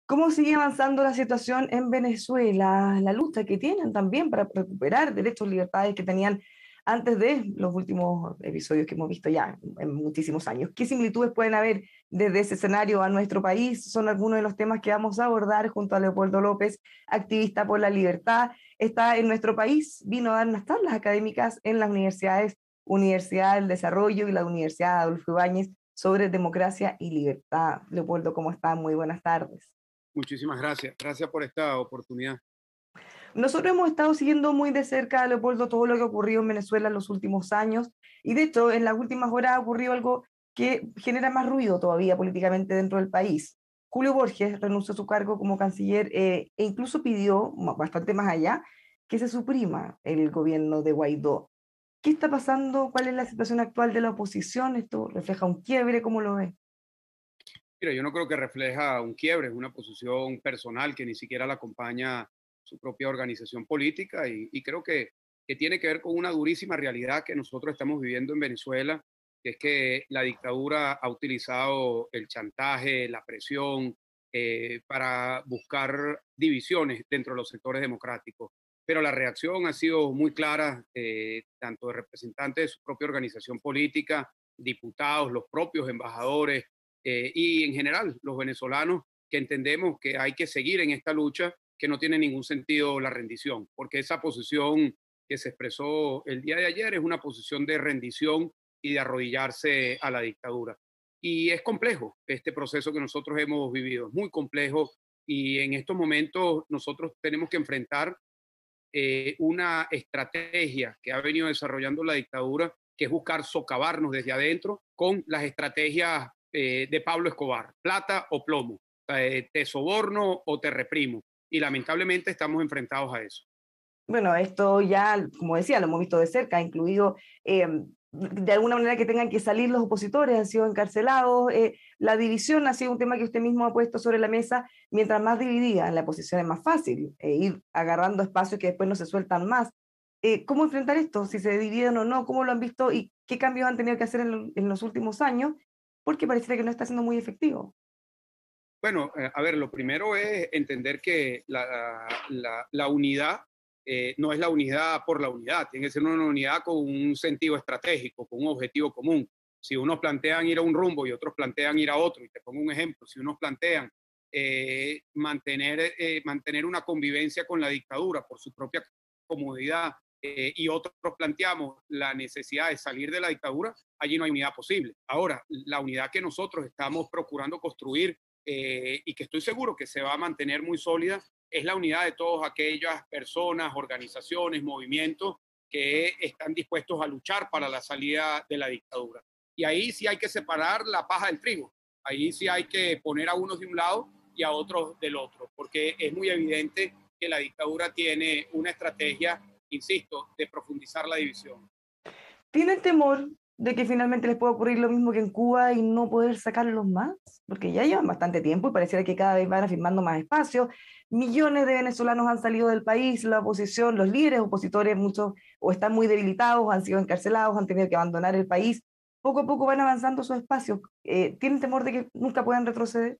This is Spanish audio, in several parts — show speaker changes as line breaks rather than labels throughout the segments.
¿Cómo sigue avanzando la situación en Venezuela? La lucha que tienen también para recuperar derechos y libertades que tenían antes de los últimos episodios que hemos visto ya en muchísimos años. ¿Qué similitudes pueden haber desde ese escenario a nuestro país? Son algunos de los temas que vamos a abordar junto a Leopoldo López, activista por la libertad. Está en nuestro país, vino a dar unas tablas académicas en las universidades, Universidad del Desarrollo y la Universidad Adolfo Ibáñez sobre democracia y libertad. Leopoldo, ¿cómo está? Muy buenas tardes.
Muchísimas gracias. Gracias por esta oportunidad.
Nosotros hemos estado siguiendo muy de cerca, Leopoldo, todo lo que ha ocurrido en Venezuela en los últimos años y de hecho en las últimas horas ha ocurrido algo que genera más ruido todavía políticamente dentro del país. Julio Borges renunció a su cargo como canciller e incluso pidió, bastante más allá, que se suprima el gobierno de Guaidó. ¿Qué está pasando? ¿Cuál es la situación actual de la oposición? ¿Esto refleja un quiebre? ¿Cómo lo ves?
Mira, yo no creo que refleja un quiebre, es una posición personal que ni siquiera la acompaña su propia organización política y creo que tiene que ver con una durísima realidad que nosotros estamos viviendo en Venezuela, que es que la dictadura ha utilizado el chantaje, la presión para buscar divisiones dentro de los sectores democráticos. Pero la reacción ha sido muy clara, tanto de representantes de su propia organización política, diputados, los propios embajadores, y en general los venezolanos que entendemos que hay que seguir en esta lucha, que no tiene ningún sentido la rendición, porque esa posición que se expresó el día de ayer es una posición de rendición y de arrodillarse a la dictadura. Y es complejo este proceso que nosotros hemos vivido, es muy complejo y en estos momentos nosotros tenemos que enfrentar una estrategia que ha venido desarrollando la dictadura, que es buscar socavarnos desde adentro con las estrategias de Pablo Escobar, plata o plomo, te soborno o te reprimo. Y lamentablemente estamos enfrentados a eso.
Bueno, esto ya, como decía, lo hemos visto de cerca, incluido de alguna manera que tengan que salir los opositores, han sido encarcelados, la división ha sido un tema que usted mismo ha puesto sobre la mesa, mientras más dividida la posición es más fácil ir agarrando espacios que después no se sueltan más. ¿Cómo enfrentar esto? Si se dividen o no, ¿cómo lo han visto y qué cambios han tenido que hacer en los últimos años? Porque parece que no está siendo muy efectivo.
Bueno, a ver, lo primero es entender que la unidad no es la unidad por la unidad, tiene que ser una unidad con un sentido estratégico, con un objetivo común. Si unos plantean ir a un rumbo y otros plantean ir a otro, y te pongo un ejemplo, si unos plantean mantener una convivencia con la dictadura por su propia comodidad y otros planteamos la necesidad de salir de la dictadura, allí no hay unidad posible. Ahora, la unidad que nosotros estamos procurando construir y que estoy seguro que se va a mantener muy sólida, es la unidad de todas aquellas personas, organizaciones, movimientos que están dispuestos a luchar para la salida de la dictadura. Y ahí sí hay que separar la paja del trigo, ahí sí hay que poner a unos de un lado y a otros del otro, porque es muy evidente que la dictadura tiene una estrategia, insisto, de profundizar la división.
¿Tienen temor de que finalmente les pueda ocurrir lo mismo que en Cuba y no poder sacarlos más? Porque ya llevan bastante tiempo y pareciera que cada vez van afirmando más espacios. Millones de venezolanos han salido del país, la oposición, los líderes opositores, muchos o están muy debilitados, han sido encarcelados, han tenido que abandonar el país. Poco a poco van avanzando esos espacios. ¿Tienen temor de que nunca puedan retroceder?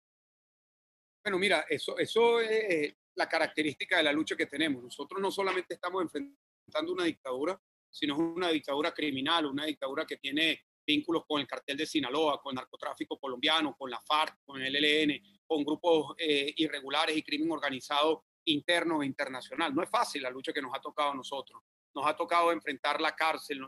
Bueno, mira, eso es la característica de la lucha que tenemos. Nosotros no solamente estamos enfrentando una dictadura, sino una dictadura criminal, una dictadura que tiene vínculos con el cartel de Sinaloa, con el narcotráfico colombiano, con la FARC, con el ELN, con grupos irregulares y crimen organizado interno e internacional. No es fácil la lucha que nos ha tocado a nosotros. Nos ha tocado enfrentar la cárcel,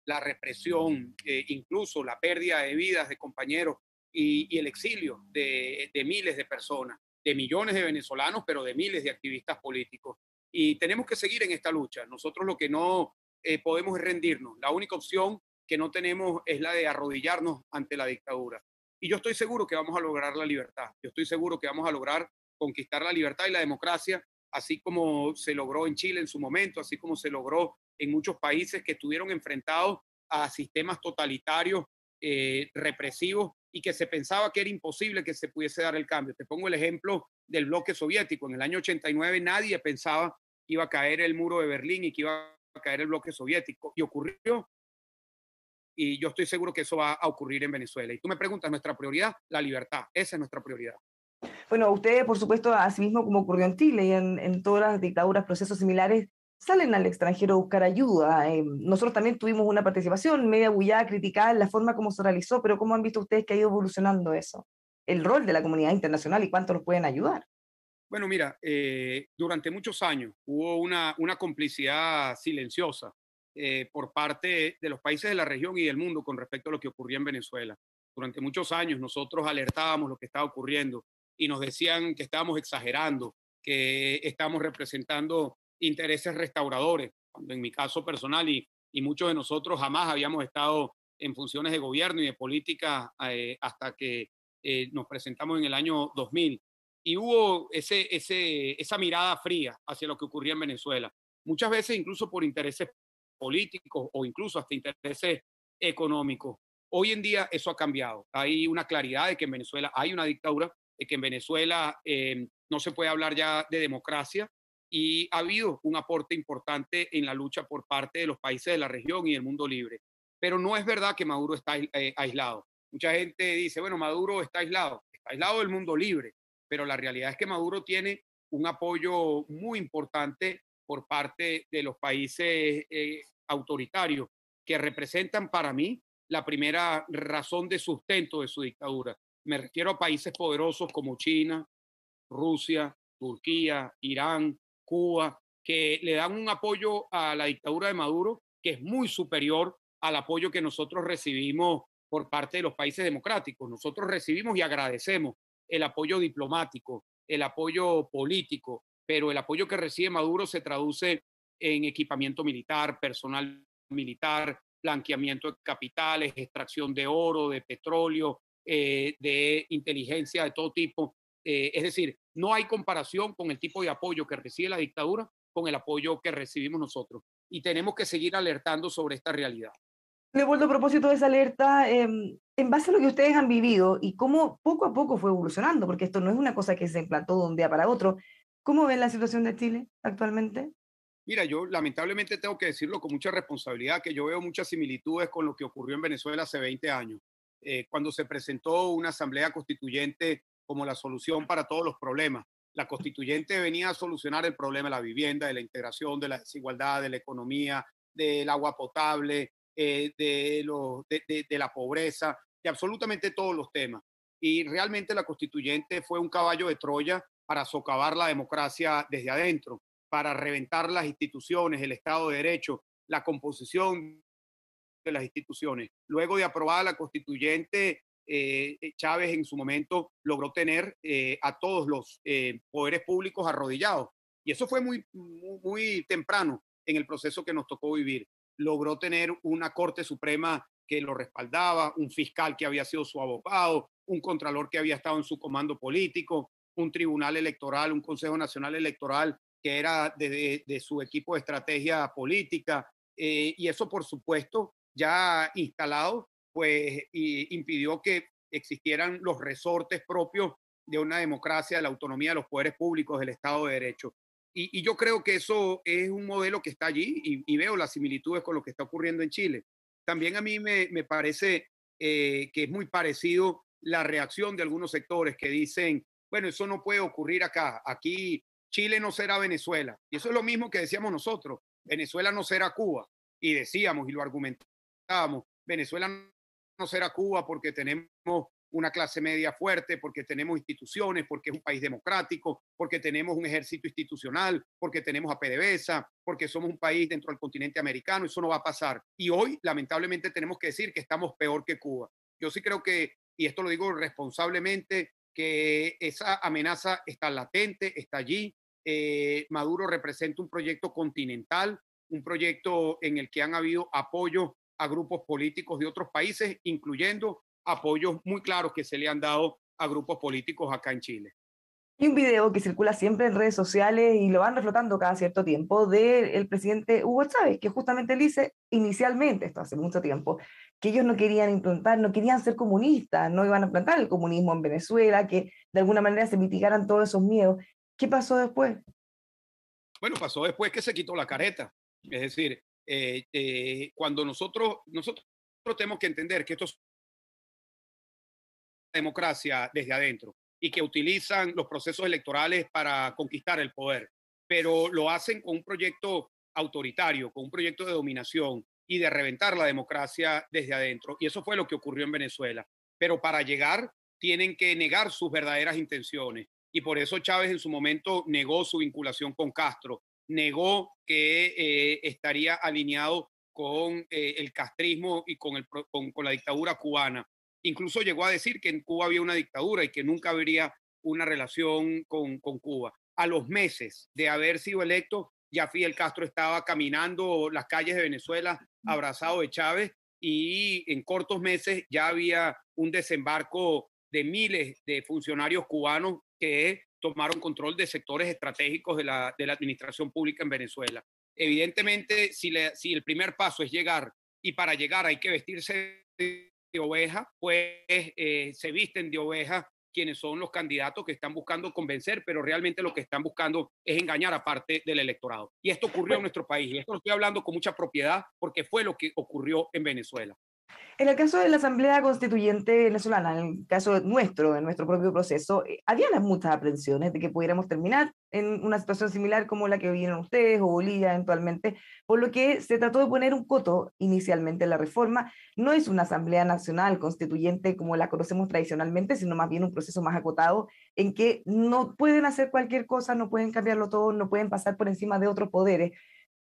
la represión, incluso la pérdida de vidas de compañeros y el exilio de miles de personas, de millones de venezolanos, pero de miles de activistas políticos. Y tenemos que seguir en esta lucha. Nosotros lo que no podemos es rendirnos. La única opción que no tenemos es la de arrodillarnos ante la dictadura. Y yo estoy seguro que vamos a lograr la libertad. Yo estoy seguro que vamos a lograr conquistar la libertad y la democracia, así como se logró en Chile en su momento, así como se logró en muchos países que estuvieron enfrentados a sistemas totalitarios, represivos, y que se pensaba que era imposible que se pudiese dar el cambio. Te pongo el ejemplo del bloque soviético. En el año 89 nadie pensaba que iba a caer el muro de Berlín y que iba a caer el bloque soviético. Y ocurrió. y yo estoy seguro que eso va a ocurrir en Venezuela. Y tú me preguntas, nuestra prioridad, la libertad, esa es nuestra prioridad.
Bueno, ustedes, por supuesto, asimismo como ocurrió en Chile y en todas las dictaduras, procesos similares, salen al extranjero a buscar ayuda. Nosotros también tuvimos una participación media bullada, criticar la forma como se realizó, pero ¿cómo han visto ustedes que ha ido evolucionando eso? El rol de la comunidad internacional y cuánto los pueden ayudar.
Bueno, mira, durante muchos años hubo una complicidad silenciosa por parte de los países de la región y del mundo con respecto a lo que ocurría en Venezuela. Durante muchos años nosotros alertábamos lo que estaba ocurriendo y nos decían que estábamos exagerando, que estamos representando intereses restauradores, cuando en mi caso personal y muchos de nosotros jamás habíamos estado en funciones de gobierno y de política hasta que nos presentamos en el año 2000 y hubo esa mirada fría hacia lo que ocurría en Venezuela. Muchas veces incluso por intereses políticos o incluso hasta intereses económicos. Hoy en día eso ha cambiado. Hay una claridad de que en Venezuela hay una dictadura, de que en Venezuela no se puede hablar ya de democracia y ha habido un aporte importante en la lucha por parte de los países de la región y del mundo libre. Pero no es verdad que Maduro está aislado. Mucha gente dice, bueno, Maduro está aislado del mundo libre, pero la realidad es que Maduro tiene un apoyo muy importante por parte de los países autoritarios que representan para mí la primera razón de sustento de su dictadura. Me refiero a países poderosos como China, Rusia, Turquía, Irán, Cuba, que le dan un apoyo a la dictadura de Maduro que es muy superior al apoyo que nosotros recibimos por parte de los países democráticos. Nosotros recibimos y agradecemos el apoyo diplomático, el apoyo político, pero el apoyo que recibe Maduro se traduce en equipamiento militar, personal militar, blanqueamiento de capitales, extracción de oro, de petróleo, de inteligencia de todo tipo. Es decir, no hay comparación con el tipo de apoyo que recibe la dictadura con el apoyo que recibimos nosotros. Y tenemos que seguir alertando sobre esta realidad.
Leopoldo, a propósito de esa alerta, en base a lo que ustedes han vivido y cómo poco a poco fue evolucionando, porque esto no es una cosa que se implantó de un día para otro, ¿cómo ven la situación de Chile actualmente?
Mira, yo lamentablemente tengo que decirlo con mucha responsabilidad, que yo veo muchas similitudes con lo que ocurrió en Venezuela hace 20 años, cuando se presentó una asamblea constituyente como la solución para todos los problemas. La constituyente venía a solucionar el problema de la vivienda, de la integración, de la desigualdad, de la economía, del agua potable, de la pobreza, de absolutamente todos los temas. Y realmente la constituyente fue un caballo de Troya para socavar la democracia desde adentro, para reventar las instituciones, el Estado de Derecho, la composición de las instituciones. Luego de aprobada la constituyente, Chávez en su momento logró tener a todos los poderes públicos arrodillados. Y eso fue muy temprano en el proceso que nos tocó vivir. Logró tener una Corte Suprema que lo respaldaba, un fiscal que había sido su abogado, un contralor que había estado en su comando político, un tribunal electoral, un Consejo Nacional Electoral que era de su equipo de estrategia política, y eso, por supuesto, ya instalado, pues impidió que existieran los resortes propios de una democracia, de la autonomía de los poderes públicos, del Estado de Derecho. Y yo creo que eso es un modelo que está allí y veo las similitudes con lo que está ocurriendo en Chile. También a mí me parece que es muy parecido la reacción de algunos sectores que dicen, bueno, eso no puede ocurrir acá. Aquí Chile no será Venezuela. Y eso es lo mismo que decíamos nosotros. Venezuela no será Cuba. Y decíamos y lo argumentábamos. Venezuela no será Cuba porque tenemos una clase media fuerte, porque tenemos instituciones, porque es un país democrático, porque tenemos un ejército institucional, porque tenemos a PDVSA, porque somos un país dentro del continente americano. Eso no va a pasar. Y hoy, lamentablemente, tenemos que decir que estamos peor que Cuba. Yo sí creo que, y esto lo digo responsablemente, que esa amenaza está latente, está allí. Maduro representa un proyecto continental, un proyecto en el que han habido apoyo a grupos políticos de otros países, incluyendo apoyos muy claros que se le han dado a grupos políticos acá en Chile.
Hay un video que circula siempre en redes sociales y lo van reflotando cada cierto tiempo del presidente Hugo Chávez, que justamente él dice inicialmente, esto hace mucho tiempo, que ellos no querían implantar, no querían ser comunistas, no iban a implantar el comunismo en Venezuela, que de alguna manera se mitigaran todos esos miedos. ¿Qué pasó después?
Bueno, pasó después que se quitó la careta. Es decir, cuando nosotros tenemos que entender que esto es democracia desde adentro y que utilizan los procesos electorales para conquistar el poder, pero lo hacen con un proyecto autoritario, con un proyecto de dominación y de reventar la democracia desde adentro. Y eso fue lo que ocurrió en Venezuela. Pero para llegar tienen que negar sus verdaderas intenciones. Y por eso Chávez en su momento negó su vinculación con Castro, negó que estaría alineado con el castrismo y con la dictadura cubana. Incluso llegó a decir que en Cuba había una dictadura y que nunca habría una relación con Cuba. A los meses de haber sido electo, ya Fidel Castro estaba caminando las calles de Venezuela abrazado de Chávez y en cortos meses ya había un desembarco de miles de funcionarios cubanos que tomaron control de sectores estratégicos de la administración pública en Venezuela. Evidentemente, si el primer paso es llegar y para llegar hay que vestirse de oveja, pues se visten de oveja quienes son los candidatos que están buscando convencer, pero realmente lo que están buscando es engañar a parte del electorado. Y esto ocurrió en nuestro país, y esto lo estoy hablando con mucha propiedad porque fue lo que ocurrió en Venezuela.
En el caso de la Asamblea Constituyente venezolana, en el caso nuestro, en nuestro propio proceso, había muchas aprensiones de que pudiéramos terminar en una situación similar como la que viven ustedes o Bolivia eventualmente, por lo que se trató de poner un coto inicialmente en la reforma. No es una Asamblea Nacional Constituyente como la conocemos tradicionalmente, sino más bien un proceso más acotado en que no pueden hacer cualquier cosa, no pueden cambiarlo todo, no pueden pasar por encima de otros poderes.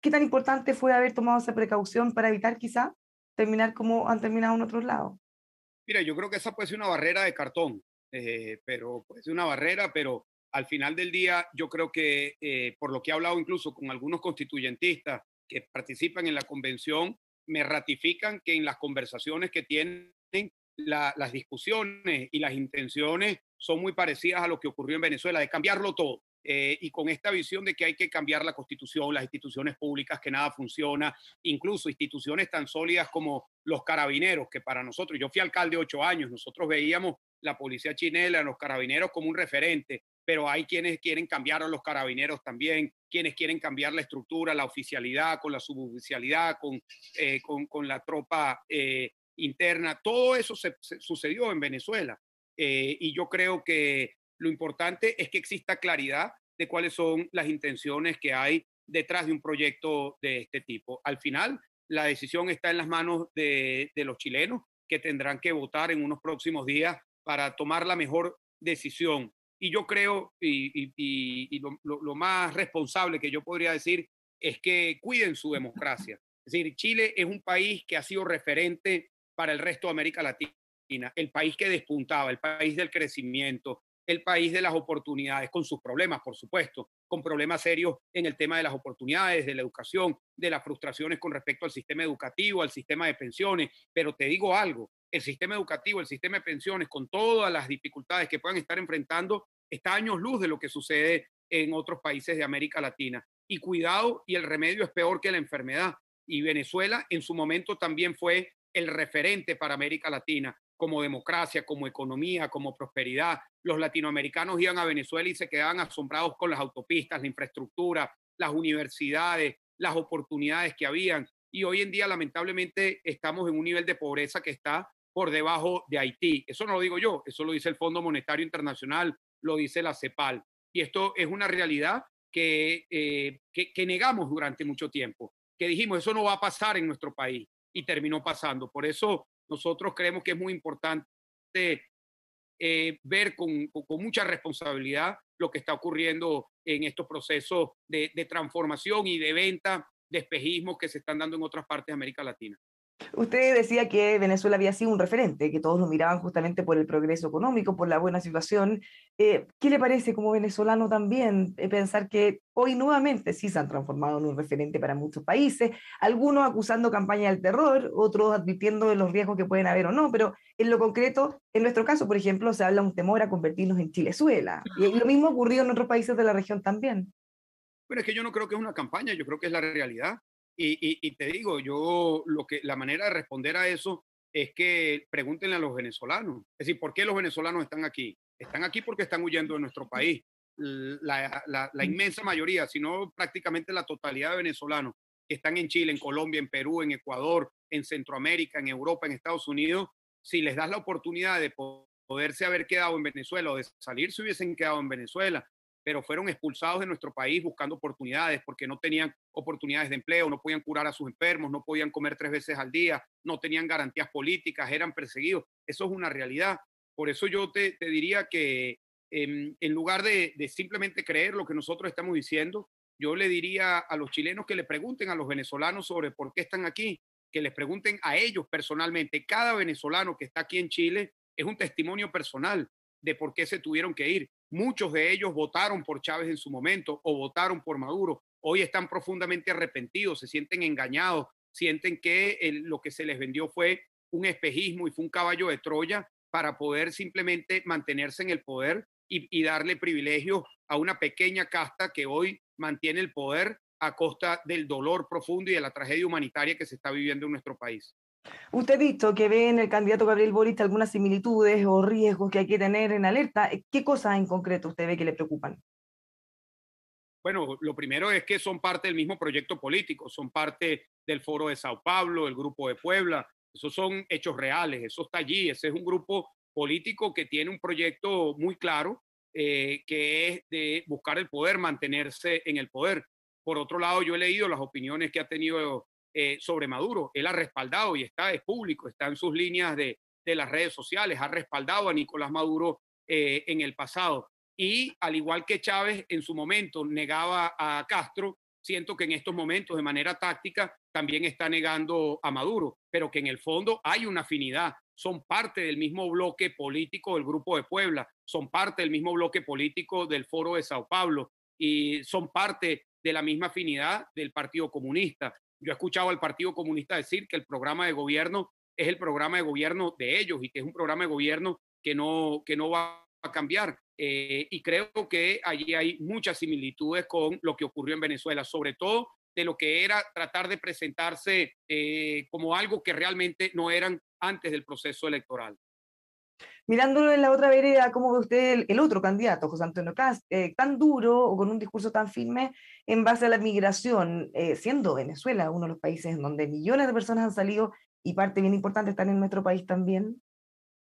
¿Qué tan importante fue haber tomado esa precaución para evitar quizá terminar como han terminado en otros lados?
Mira, yo creo que esa puede ser una barrera de cartón, pero puede ser una barrera, pero al final del día yo creo que por lo que he hablado incluso con algunos constituyentistas que participan en la convención, me ratifican que en las conversaciones que tienen, las discusiones y las intenciones son muy parecidas a lo que ocurrió en Venezuela, de cambiarlo todo. Y con esta visión de que hay que cambiar la constitución, las instituciones públicas, que nada funciona, incluso instituciones tan sólidas como los carabineros, que para nosotros, yo fui alcalde 8 años, nosotros veíamos la policía chinela, los carabineros como un referente, pero hay quienes quieren cambiar a los carabineros también, quienes quieren cambiar la estructura, la oficialidad, con la suboficialidad, con la tropa interna. Todo eso se sucedió en Venezuela. Y yo creo que lo importante es que exista claridad de cuáles son las intenciones que hay detrás de un proyecto de este tipo. Al final, la decisión está en las manos de los chilenos, que tendrán que votar en unos próximos días para tomar la mejor decisión. Y yo creo, y lo más responsable que yo podría decir, es que cuiden su democracia. Es decir, Chile es un país que ha sido referente para el resto de América Latina, el país que despuntaba, el país del crecimiento, el país de las oportunidades, con sus problemas, por supuesto, con problemas serios en el tema de las oportunidades, de la educación, de las frustraciones con respecto al sistema educativo, al sistema de pensiones. Pero te digo algo, el sistema educativo, el sistema de pensiones, con todas las dificultades que puedan estar enfrentando, está a años luz de lo que sucede en otros países de América Latina. Y cuidado, y el remedio es peor que la enfermedad. Y Venezuela en su momento también fue el referente para América Latina como democracia, como economía, como prosperidad. Los latinoamericanos iban a Venezuela y se quedaban asombrados con las autopistas, la infraestructura, las universidades, las oportunidades que habían. Y hoy en día, lamentablemente, estamos en un nivel de pobreza que está por debajo de Haití. Eso no lo digo yo, eso lo dice el Fondo Monetario Internacional, lo dice la CEPAL. Y esto es una realidad que negamos durante mucho tiempo, que dijimos, eso no va a pasar en nuestro país y terminó pasando. Por eso nosotros creemos que es muy importante ver con mucha responsabilidad lo que está ocurriendo en estos procesos de transformación y de venta de espejismos que se están dando en otras partes de América Latina.
Usted decía que Venezuela había sido un referente, que todos lo miraban justamente por el progreso económico, por la buena situación. ¿Qué le parece como venezolano también pensar que hoy nuevamente sí se han transformado en un referente para muchos países, algunos acusando campaña del terror, otros advirtiendo de los riesgos que pueden haber o no, pero en lo concreto, en nuestro caso, por ejemplo, se habla un temor a convertirnos en Chilezuela. Y lo mismo ha ocurrido en otros países de la región también.
Pero es que yo no creo que es una campaña, yo creo que es la realidad. Y te digo, la manera de responder a eso es que pregúntenle a los venezolanos. Es decir, ¿por qué los venezolanos están aquí? Están aquí porque están huyendo de nuestro país. La inmensa mayoría, si no prácticamente la totalidad de venezolanos que están en Chile, en Colombia, en Perú, en Ecuador, en Centroamérica, en Europa, en Estados Unidos, si les das la oportunidad de poderse haber quedado en Venezuela o de salir, se hubiesen quedado en Venezuela, pero fueron expulsados de nuestro país buscando oportunidades porque no tenían oportunidades de empleo, no podían curar a sus enfermos, no podían comer 3 veces al día, no tenían garantías políticas, eran perseguidos. Eso es una realidad. Por eso yo te diría que en lugar de simplemente creer lo que nosotros estamos diciendo, yo le diría a los chilenos que le pregunten a los venezolanos sobre por qué están aquí, que les pregunten a ellos personalmente. Cada venezolano que está aquí en Chile es un testimonio personal de por qué se tuvieron que ir. Muchos de ellos votaron por Chávez en su momento o votaron por Maduro. Hoy están profundamente arrepentidos, se sienten engañados, sienten que lo que se les vendió fue un espejismo y fue un caballo de Troya para poder simplemente mantenerse en el poder y darle privilegios a una pequeña casta que hoy mantiene el poder a costa del dolor profundo y de la tragedia humanitaria que se está viviendo en nuestro país.
Usted ha dicho que ve en el candidato Gabriel Boric algunas similitudes o riesgos que hay que tener en alerta. ¿Qué cosas en concreto usted ve que le preocupan?
Bueno, lo primero es que son parte del mismo proyecto político, son parte del Foro de Sao Paulo, del Grupo de Puebla, esos son hechos reales, eso está allí, ese es un grupo político que tiene un proyecto muy claro, que es de buscar el poder, mantenerse en el poder. Por otro lado, yo he leído las opiniones que ha tenido sobre Maduro, él ha respaldado y está, es público, está en sus líneas de las redes sociales, ha respaldado a Nicolás Maduro en el pasado. Y al igual que Chávez en su momento negaba a Castro, siento que en estos momentos de manera táctica también está negando a Maduro, pero que en el fondo hay una afinidad. Son parte del mismo bloque político del Grupo de Puebla, son parte del mismo bloque político del Foro de Sao Paulo y son parte de la misma afinidad del Partido Comunista. Yo he escuchado al Partido Comunista decir que el programa de gobierno es el programa de gobierno de ellos y que es un programa de gobierno que no va a cambiar. Y creo que allí hay muchas similitudes con lo que ocurrió en Venezuela, sobre todo de lo que era tratar de presentarse como algo que realmente no eran antes del proceso electoral.
Mirándolo en la otra vereda, ¿cómo ve usted el otro candidato, José Antonio Kast, tan duro o con un discurso tan firme en base a la migración, siendo Venezuela uno de los países en donde millones de personas han salido y parte bien importante están en nuestro país también?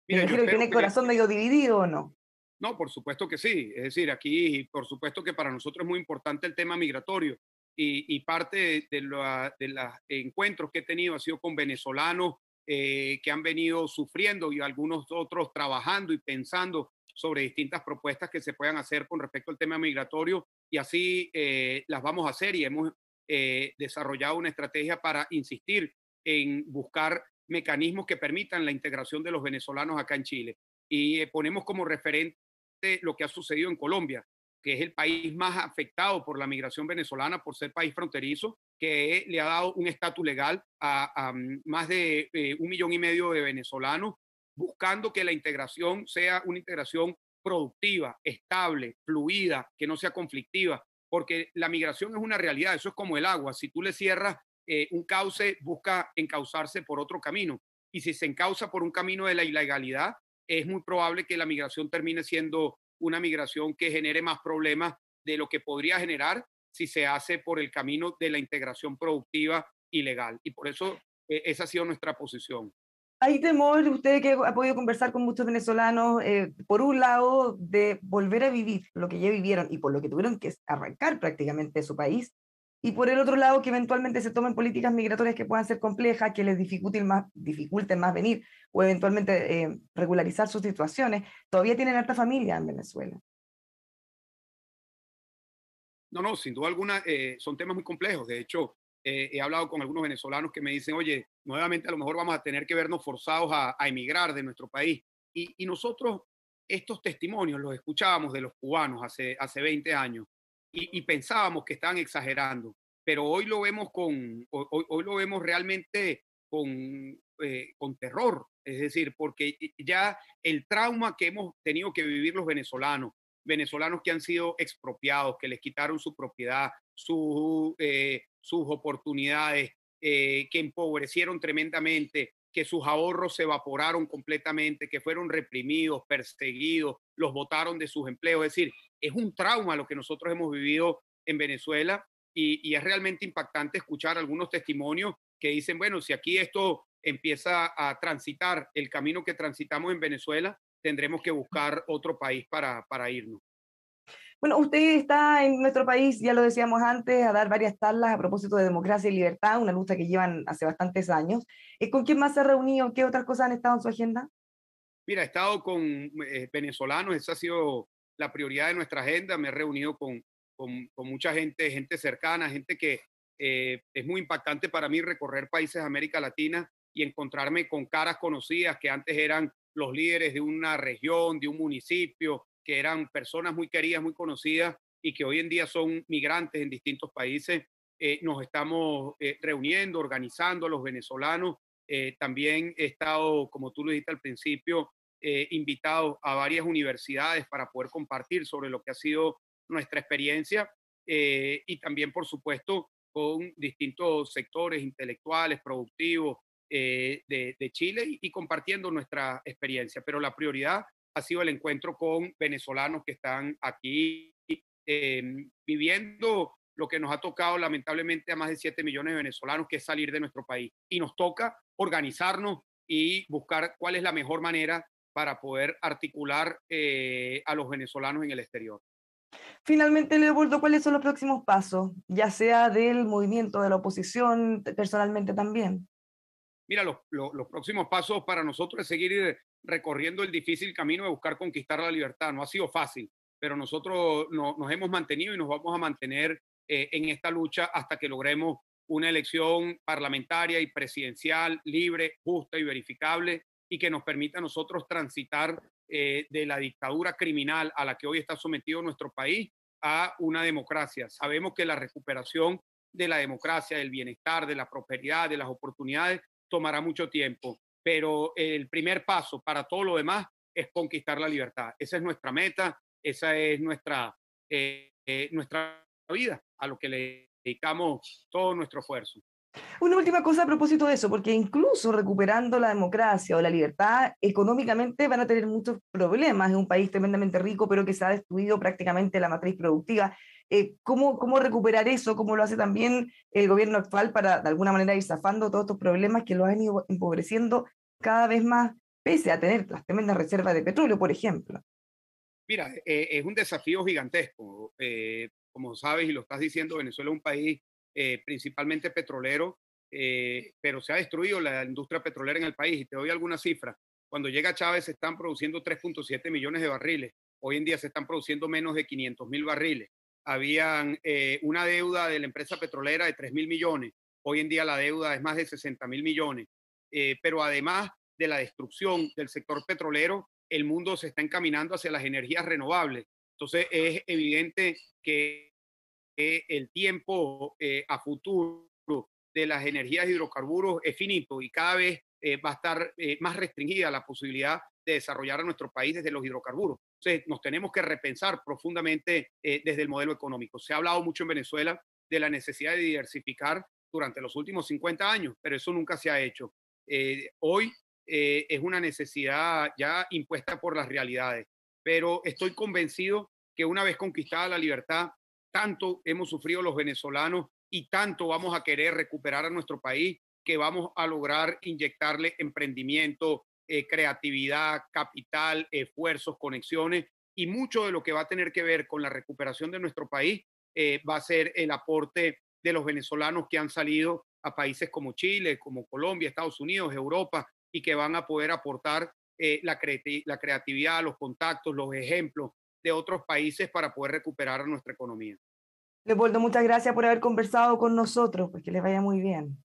Me
Mira, yo
imagino que
espero
tiene el corazón medio dividido, ¿o no?
no, por supuesto que sí. Es decir, aquí, por supuesto que para nosotros es muy importante el tema migratorio y parte de los encuentros que he tenido ha sido con venezolanos que han venido sufriendo y algunos otros trabajando y pensando sobre distintas propuestas que se puedan hacer con respecto al tema migratorio y así las vamos a hacer y hemos desarrollado una estrategia para insistir en buscar mecanismos que permitan la integración de los venezolanos acá en Chile. Y ponemos como referente lo que ha sucedido en Colombia, que es el país más afectado por la migración venezolana, por ser país fronterizo, que le ha dado un estatus legal a más de 1,5 millones de venezolanos, buscando que la integración sea una integración productiva, estable, fluida, que no sea conflictiva, porque la migración es una realidad, eso es como el agua, si tú le cierras un cauce, busca encauzarse por otro camino, y si se encauza por un camino de la ilegalidad, es muy probable que la migración termine siendo una migración que genere más problemas de lo que podría generar si se hace por el camino de la integración productiva y legal. Y por eso esa ha sido nuestra posición.
Hay temor, usted que ha podido conversar con muchos venezolanos, por un lado, de volver a vivir lo que ya vivieron y por lo que tuvieron que arrancar prácticamente de su país, y por el otro lado, que eventualmente se tomen políticas migratorias que puedan ser complejas, que les dificulten más venir o eventualmente regularizar sus situaciones. Todavía tienen harta familia en Venezuela.
No, no, sin duda alguna son temas muy complejos. De hecho, he hablado con algunos venezolanos que me dicen, oye, nuevamente a lo mejor vamos a tener que vernos forzados a emigrar de nuestro país. Y nosotros estos testimonios los escuchábamos de los cubanos hace 20 años y pensábamos que estaban exagerando, pero hoy lo vemos hoy lo vemos realmente con terror. Es decir, porque ya el trauma que hemos tenido que vivir los venezolanos que han sido expropiados, que les quitaron su propiedad, sus oportunidades, que empobrecieron tremendamente, que sus ahorros se evaporaron completamente, que fueron reprimidos, perseguidos, los botaron de sus empleos. Es decir, es un trauma lo que nosotros hemos vivido en Venezuela y es realmente impactante escuchar algunos testimonios que dicen, bueno, si aquí esto empieza a transitar el camino que transitamos en Venezuela, tendremos que buscar otro país para irnos.
Bueno, usted está en nuestro país, ya lo decíamos antes, a dar varias charlas a propósito de democracia y libertad, una lucha que llevan hace bastantes años. ¿Con quién más se ha reunido? ¿Qué otras cosas han estado en su agenda?
Mira, he estado con venezolanos, esa ha sido la prioridad de nuestra agenda. Me he reunido con mucha gente, gente cercana, gente que es muy impactante para mí recorrer países de América Latina y encontrarme con caras conocidas que antes eran los líderes de una región, de un municipio, que eran personas muy queridas, muy conocidas y que hoy en día son migrantes en distintos países. Nos estamos reuniendo, organizando a los venezolanos. También he estado, como tú lo dijiste al principio, invitados a varias universidades para poder compartir sobre lo que ha sido nuestra experiencia y también, por supuesto, con distintos sectores intelectuales, productivos de Chile y compartiendo nuestra experiencia. Pero la prioridad ha sido el encuentro con venezolanos que están aquí viviendo lo que nos ha tocado lamentablemente a más de 7 millones de venezolanos, que es salir de nuestro país. Y nos toca organizarnos y buscar cuál es la mejor manera para poder articular a los venezolanos en el exterior.
Finalmente, Leopoldo, ¿cuáles son los próximos pasos? Ya sea del movimiento de la oposición, personalmente también.
Mira, los próximos pasos para nosotros es seguir recorriendo el difícil camino de buscar conquistar la libertad. No ha sido fácil, pero nosotros nos hemos mantenido y nos vamos a mantener en esta lucha hasta que logremos una elección parlamentaria y presidencial libre, justa y verificable y que nos permita a nosotros transitar de la dictadura criminal a la que hoy está sometido nuestro país a una democracia. Sabemos que la recuperación de la democracia, del bienestar, de la prosperidad, de las oportunidades, tomará mucho tiempo, pero el primer paso para todo lo demás es conquistar la libertad. Esa es nuestra meta, esa es nuestra vida, a lo que le dedicamos todo nuestro esfuerzo.
Una última cosa a propósito de eso, porque incluso recuperando la democracia o la libertad, económicamente van a tener muchos problemas. Es un país tremendamente rico, pero que se ha destruido prácticamente la matriz productiva. ¿Cómo recuperar eso? ¿Cómo lo hace también el gobierno actual para, de alguna manera, ir zafando todos estos problemas que los han ido empobreciendo cada vez más, pese a tener las tremendas reservas de petróleo, por ejemplo?
Mira, es un desafío gigantesco. Como sabes y lo estás diciendo, Venezuela es un país principalmente petrolero, pero se ha destruido la industria petrolera en el país. Y te doy algunas cifras. Cuando llega Chávez se están produciendo 3.7 millones de barriles. Hoy en día se están produciendo menos de 500.000 barriles. Habían una deuda de la empresa petrolera de 3.000 millones. Hoy en día la deuda es más de 60.000 millones. Pero además de la destrucción del sector petrolero, el mundo se está encaminando hacia las energías renovables. Entonces es evidente que el tiempo a futuro de las energías de hidrocarburos es finito y cada vez va a estar más restringida la posibilidad de desarrollar a nuestro país desde los hidrocarburos. Entonces nos tenemos que repensar profundamente desde el modelo económico. Se ha hablado mucho en Venezuela de la necesidad de diversificar durante los últimos 50 años, pero eso nunca se ha hecho. Hoy es una necesidad ya impuesta por las realidades, pero estoy convencido que una vez conquistada la libertad, tanto hemos sufrido los venezolanos y tanto vamos a querer recuperar a nuestro país que vamos a lograr inyectarle emprendimiento, creatividad, capital, esfuerzos, conexiones y mucho de lo que va a tener que ver con la recuperación de nuestro país va a ser el aporte de los venezolanos que han salido a países como Chile, como Colombia, Estados Unidos, Europa y que van a poder aportar la creatividad, los contactos, los ejemplos de otros países para poder recuperar nuestra economía.
Leopoldo, muchas gracias por haber conversado con nosotros, pues que les vaya muy bien.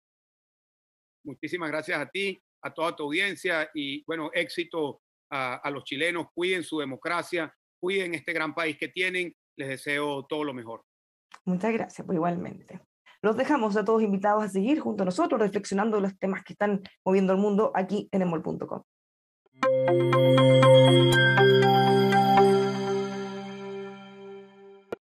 Muchísimas gracias a ti, a toda tu audiencia y bueno, éxito a los chilenos. Cuiden su democracia, cuiden este gran país que tienen. Les deseo todo lo mejor.
Muchas gracias, pues igualmente. Los dejamos a todos invitados a seguir junto a nosotros reflexionando los temas que están moviendo el mundo aquí en emol.com.